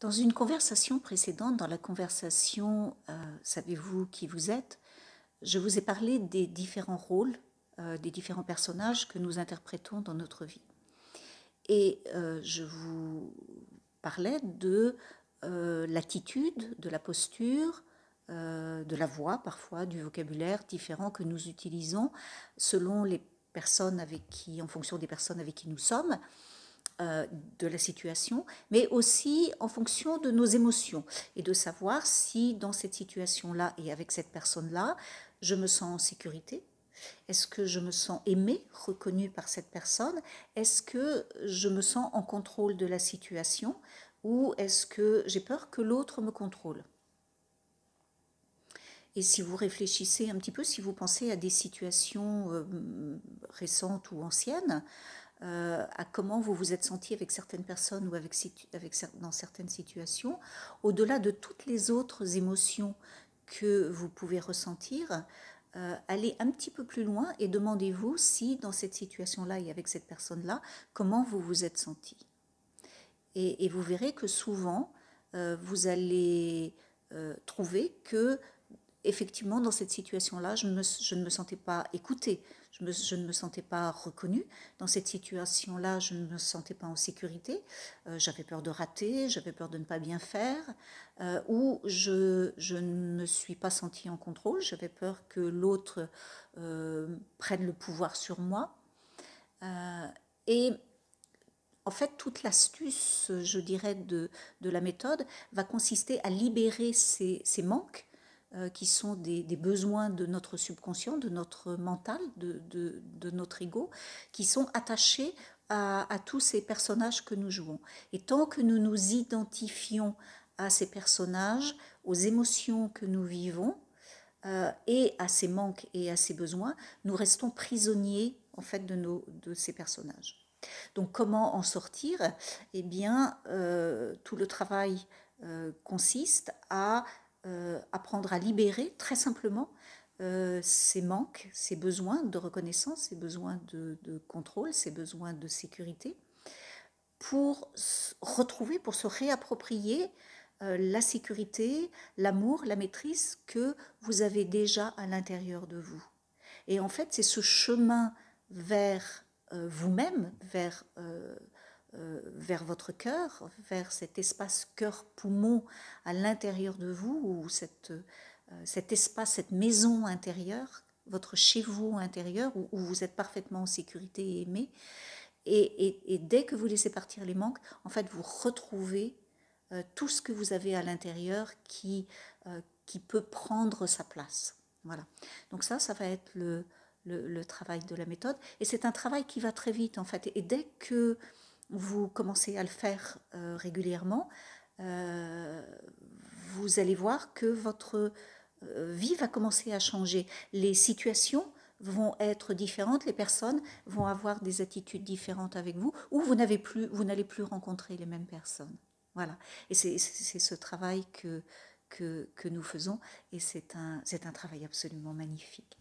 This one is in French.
Dans une conversation précédente, dans la conversation Savez-vous qui vous êtes, je vous ai parlé des différents rôles, des différents personnages que nous interprétons dans notre vie. Et je vous parlais de l'attitude, de la posture, de la voix parfois, du vocabulaire différent que nous utilisons selon les personnes avec qui, en fonction des personnes avec qui nous sommes, de la situation, mais aussi en fonction de nos émotions et de savoir si dans cette situation-là et avec cette personne-là, je me sens en sécurité. Est-ce que je me sens aimée, reconnue par cette personne? Est-ce que je me sens en contrôle de la situation ou est-ce que j'ai peur que l'autre me contrôle? Et si vous réfléchissez un petit peu, si vous pensez à des situations récentes ou anciennes, à comment vous vous êtes senti avec certaines personnes ou dans certaines situations, au-delà de toutes les autres émotions que vous pouvez ressentir, allez un petit peu plus loin et demandez-vous si dans cette situation-là et avec cette personne-là, comment vous vous êtes senti. Et vous verrez que souvent, vous allez trouver que effectivement, dans cette situation-là, je ne me sentais pas écoutée, je ne me sentais pas reconnue. Dans cette situation-là, je ne me sentais pas en sécurité. J'avais peur de rater, j'avais peur de ne pas bien faire, ou je ne me suis pas sentie en contrôle. J'avais peur que l'autre prenne le pouvoir sur moi. Et en fait, toute l'astuce, je dirais, de la méthode va consister à libérer ces manques qui sont des besoins de notre subconscient, de notre mental, de notre ego, qui sont attachés à tous ces personnages que nous jouons. Et tant que nous nous identifions à ces personnages, aux émotions que nous vivons, et à ces manques et à ces besoins, nous restons prisonniers en fait de ces personnages. Donc comment en sortir? Eh bien, tout le travail consiste à apprendre à libérer très simplement ces manques, ces besoins de reconnaissance, ces besoins de contrôle, ces besoins de sécurité, pour retrouver, pour se réapproprier la sécurité, l'amour, la maîtrise que vous avez déjà à l'intérieur de vous. Et en fait, c'est ce chemin vers vous-même, vers votre cœur, vers cet espace cœur-poumon à l'intérieur de vous, ou cet espace, cette maison intérieure, votre chez-vous intérieur, où vous êtes parfaitement en sécurité et aimé. Et dès que vous laissez partir les manques, en fait, vous retrouvez tout ce que vous avez à l'intérieur qui peut prendre sa place. Voilà. Donc ça va être le travail de la méthode. Et c'est un travail qui va très vite, en fait. Et dès que vous commencez à le faire régulièrement, vous allez voir que votre vie va commencer à changer. Les situations vont être différentes, les personnes vont avoir des attitudes différentes avec vous, ou vous n'allez plus rencontrer les mêmes personnes. Voilà. Et c'est ce travail que nous faisons, et c'est un travail absolument magnifique.